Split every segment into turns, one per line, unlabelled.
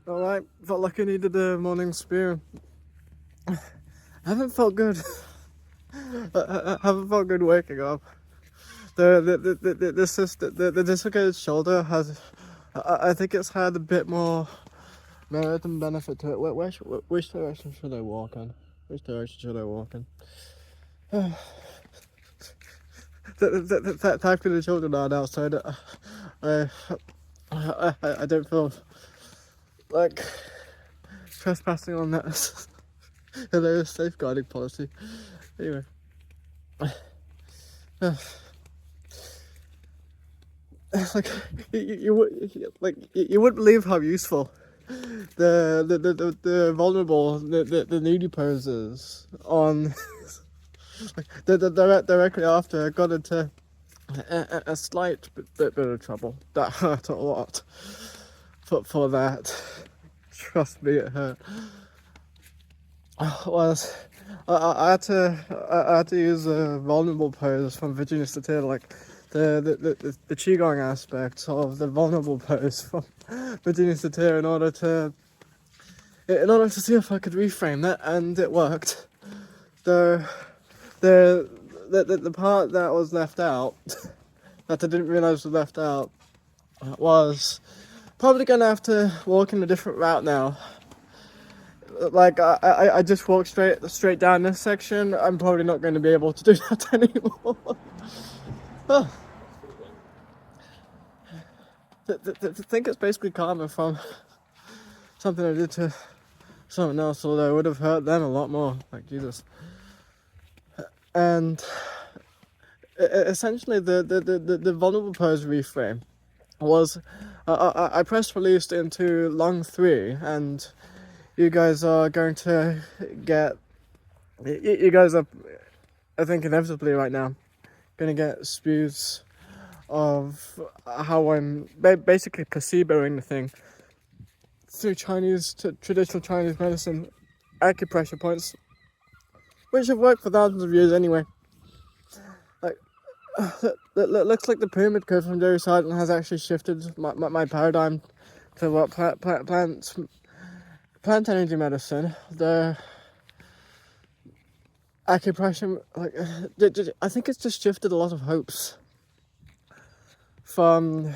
Alright, felt like I needed a morning spew. I haven't felt good. I haven't felt good waking up. The dislocated shoulder has, I think it's had a bit more merit and benefit to it. Which direction should I walk in? Which direction should I walk in? Thankfully the children aren't outside. I don't feel like trespassing on that hilarious safeguarding policy. Anyway. Like you wouldn't believe how useful the vulnerable the needy poses on like directly after I got into a slight bit of trouble that hurt a lot for that. Trust me, it hurt. Was I had to use a vulnerable pose from Virginia Satir, like the qigong aspect of the vulnerable pose from Virginia Satir in order to see if I could reframe that, and it worked. The part that was left out that I didn't realize was left out was probably gonna have to walk in a different route now. Like I just walked straight down this section. I'm probably not going to be able to do that anymore. Oh. I think it's basically karma from something I did to someone else, although I would have hurt them a lot more. Like Jesus. And essentially, the vulnerable pose reframe was I press released into long 3, and you guys are going to get. You guys are, I think, inevitably right now, going to get spews of how I'm basically placeboing the thing through traditional Chinese medicine acupressure points, which have worked for thousands of years anyway. Like, looks like the pyramid code from Jerry Sargent has actually shifted my paradigm to what plant energy medicine. The acupressure, like, I think it's just shifted a lot of hopes from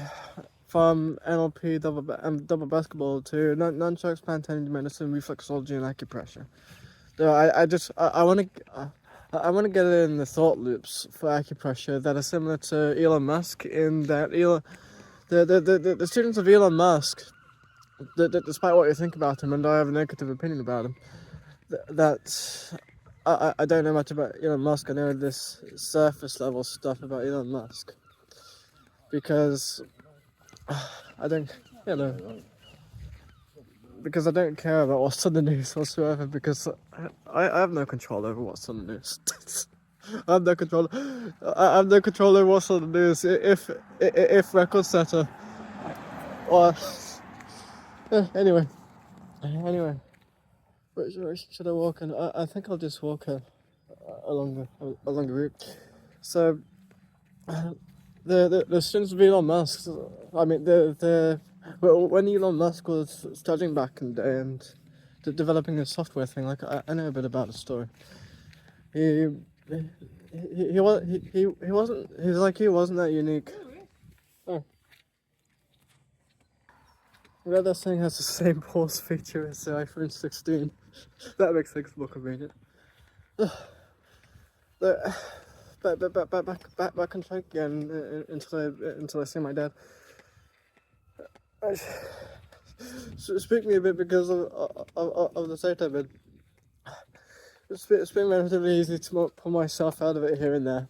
NLP double basketball to nunchucks, plant energy medicine, reflexology, and acupressure. So I want to get in the thought loops for acupressure that are similar to Elon Musk, in that the students of Elon Musk, that despite what you think about him, and I have a negative opinion about him, that I don't know much about Elon Musk. I know this surface level stuff about Elon Musk because I don't, because I don't care about what's on the news whatsoever, because I have no control over what's on the news. I have no control over what's on the news. If record setter or anyway, where should I walk in? I think I'll just walk along the route. So the students of Elon Musk, I mean when Elon Musk was studying back in the day and developing a software thing, like I know a bit about the story. He wasn't that unique. Oh. Well, that thing has the same pause feature as the iPhone 16. That makes things more convenient. Back on track again until I see my dad. Speak me a bit because of the state I'm in. It's been relatively easy to pull myself out of it here and there.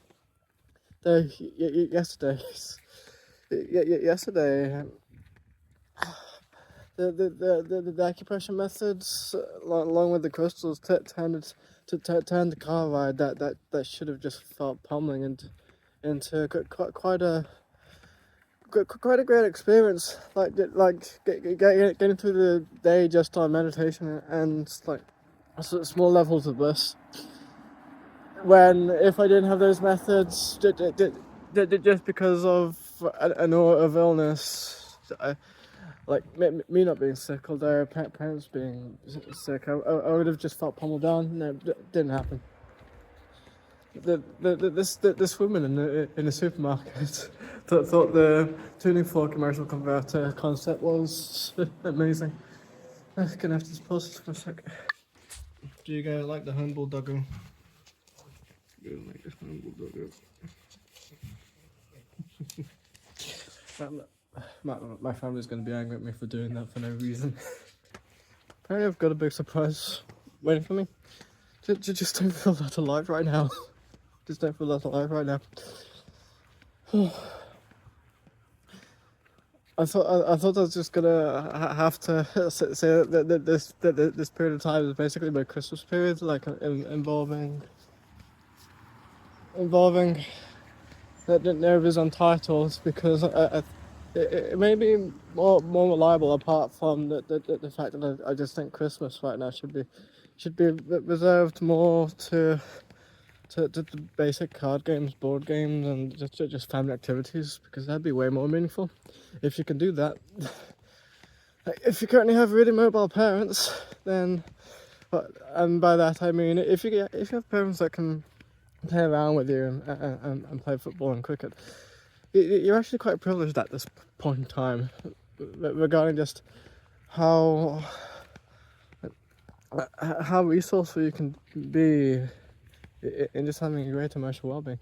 Though yesterday, the acupressure methods, along with the crystals, turned the car ride that should have just felt pummeling into quite a great experience. Like getting through the day just on meditation and like small levels of bliss. When if I didn't have those methods, just because of an aura of illness, like me not being sick, or their parents being sick, I would have just felt pummeled down. No, it didn't happen. This woman in the supermarket thought the tuning fork commercial converter concept was amazing. I'm gonna have to pause this for a sec. Do you guys like the humble doggo? Do you like this humble doggo? My family's gonna be angry at me for doing that for no reason. Apparently I've got a big surprise waiting for me. Just don't feel that alive right now. Just don't feel that alive right now. I thought I was just gonna have to say that this period of time is basically my Christmas period, like involving that nerve is untitled, because it may be more reliable, apart from the fact that I just think Christmas right now should be reserved more to the basic card games, board games, and just family activities, because that'd be way more meaningful if you can do that. If you currently have really mobile parents, then, and by that I mean if you have parents that can play around with you and play football and cricket, you're actually quite privileged at this point in time, regarding just how resourceful you can be in just having a great emotional well-being.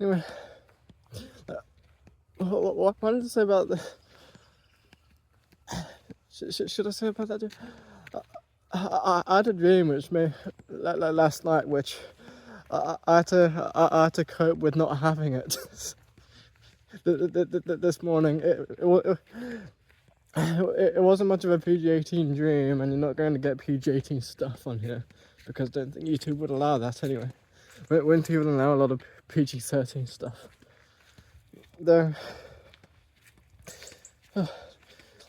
Anyway, what I wanted to say about the... Should I say about that? I had a dream which last night, which I had to cope with not having it. This morning, it wasn't much of a PG-18 dream, and you're not going to get PG-18 stuff on here, because I don't think YouTube would allow that anyway. It wouldn't even allow a lot of PG-13 stuff. Though,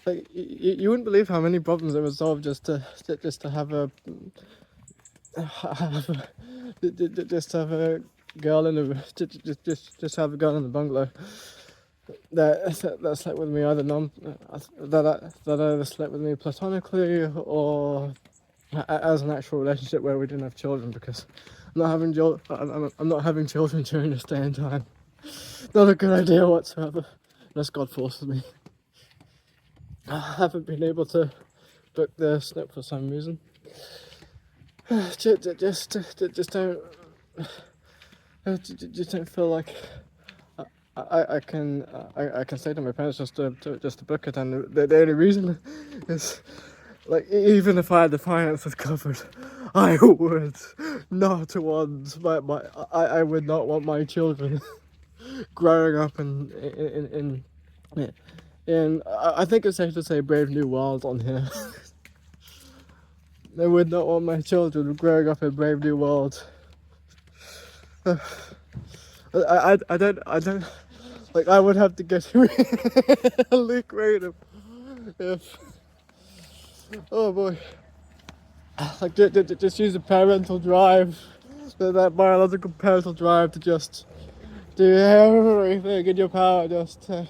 like, you wouldn't believe how many problems I resolved just to have a girl in the just have a girl in the bungalow that slept with me, either that either slept with me platonically or as an actual relationship where we didn't have children, because I'm not having children during this day and time. Not a good idea whatsoever, unless God forces me. I haven't been able to book the snip for some reason. Just don't feel like I can say to my parents just to book it, and the only reason is, like, even if I had the finances covered, I would not want I would not want my children growing up in I think it's safe to say Brave New World on here. I would not want my children growing up in Brave New World. I don't like, I would have to get really creative if, oh boy, like, just use a parental drive, that biological parental drive, to just do everything in your power just to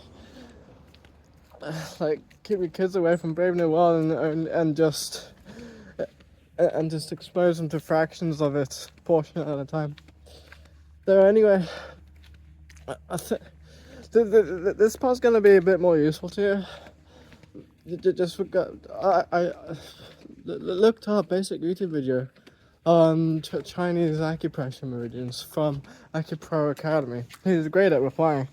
like keep your kids away from Brave New World and just expose them to fractions of it, portion at a time. So anyway, I think this part's gonna be a bit more useful to you. Just I looked up basic YouTube video on Chinese acupressure meridians from AcuPro Academy. He's great at replying.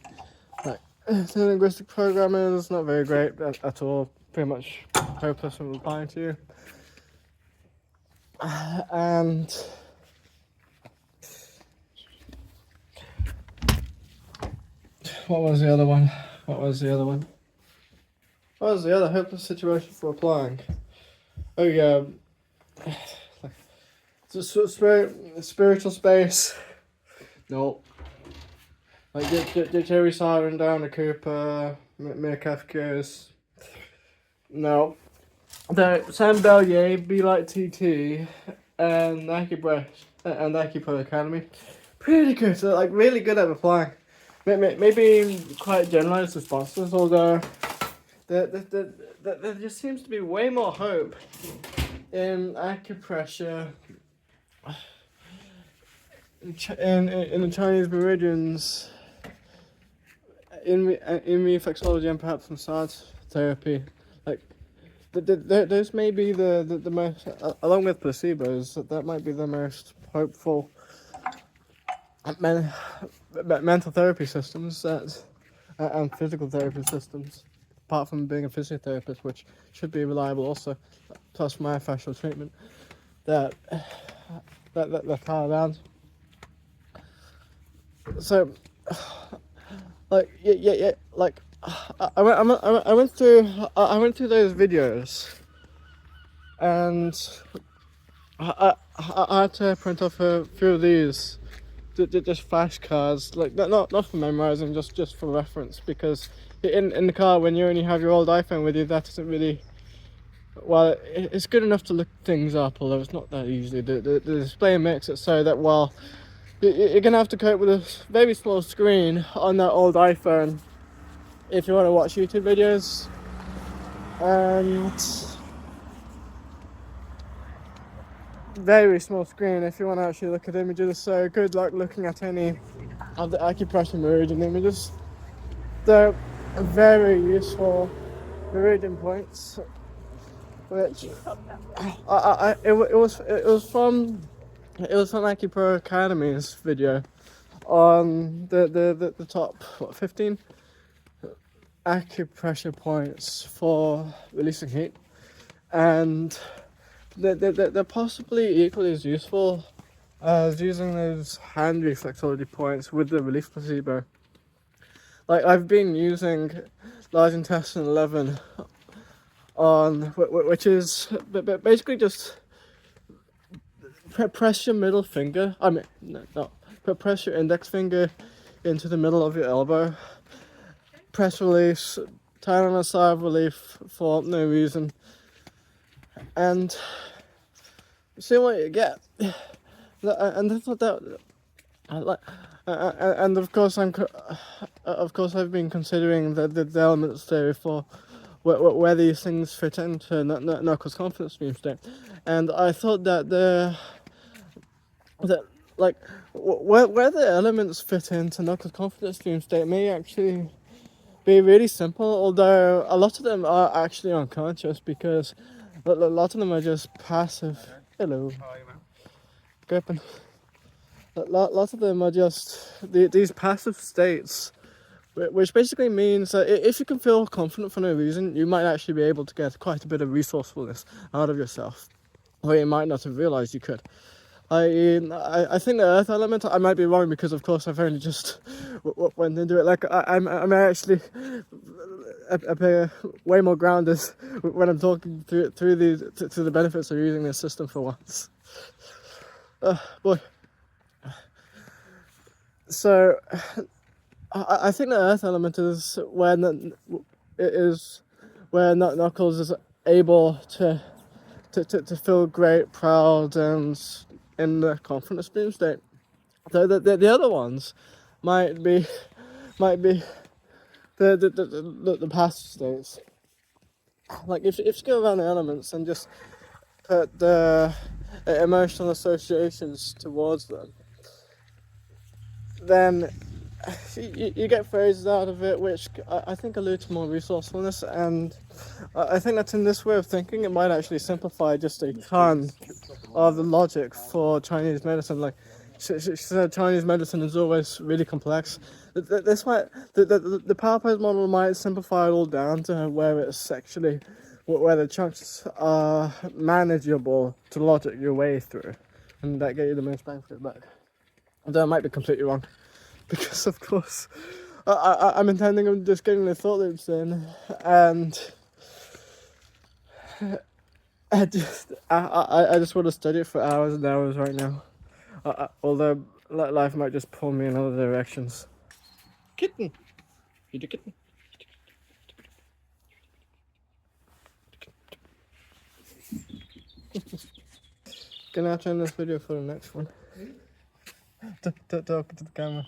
Like, the linguistic programming is not very great at all. Pretty much hopeless in replying to you. And what was the other one? What was the other hopeless situation for applying? Oh yeah, spiritual space. No. Like Jerry Siren, Downer Cooper, Mir Kafka's. No. The Sam Bellier, Be Like TT, and AcuPro Academy. Pretty good. So, like, really good at replying. Maybe quite generalized responses, although there just seems to be way more hope in acupressure in the Chinese meridians, in reflexology, and perhaps massage therapy. Like, those may be the most, along with placebos, that might be the most hopeful mental therapy systems and physical therapy systems, apart from being a physiotherapist, which should be reliable also, plus myofascial treatment that are around. So, like, yeah, like, I went through those videos, and I had to print off a few of these, just flashcards, like not for memorizing, just for reference, because in the car when you only have your old iPhone with you, that isn't really, well, it's good enough to look things up, although it's not that easy. The display makes it so that while you're gonna have to cope with a very small screen on that old iPhone if you want to watch YouTube videos, and very small screen if you want to actually look at images. So good luck looking at any of the acupressure meridian images. They're very useful meridian points, which it was from Acupro Academy's video on the top 15 acupressure points for releasing heat, and they're possibly equally as useful as using those hand reflexology points with the relief placebo. Like, I've been using large intestine 11 on, which is basically just press your middle finger, press your index finger into the middle of your elbow, press release, turn on a sigh of relief for no reason, and see what you get. And that's what that, and of course I've been considering the elements theory for where these things fit into Knuckles' confidence stream state, and I thought that where the elements fit into Knuckles' confidence stream state may actually be really simple, although a lot of them are actually unconscious, because a lot of them are just passive. Hello. Gripping. Lots of them are just these passive states, which basically means that if you can feel confident for no reason, you might actually be able to get quite a bit of resourcefulness out of yourself, or you might not have realized you could. I think the earth element, I might be wrong, because of course I've only just went into it. Like, I'm actually appear way more grounded when I'm talking through these to the benefits of using this system for once. Boy. So I think the earth element is where Knuckles is able to feel great, proud, and in the confidence stream state. So the other ones might be the passive states. Like, if you go around the elements and just put the emotional associations towards them, then you get phrases out of it which I think allude to more resourcefulness, and I think that in this way of thinking it might actually simplify just a ton of the logic for Chinese medicine. Like, she said Chinese medicine is always really complex. This might, the power pose model might simplify it all down to where it's actually, where the chunks are manageable to logic your way through, and that get you the most bang for your buck. Although I might be completely wrong, because of course I'm intending on just getting the thought loops in, and I just want to study it for hours and hours right now. Although life might just pull me in other directions. Kitten, you kitten. Gonna have to end this video for the next one. Talk to the camera.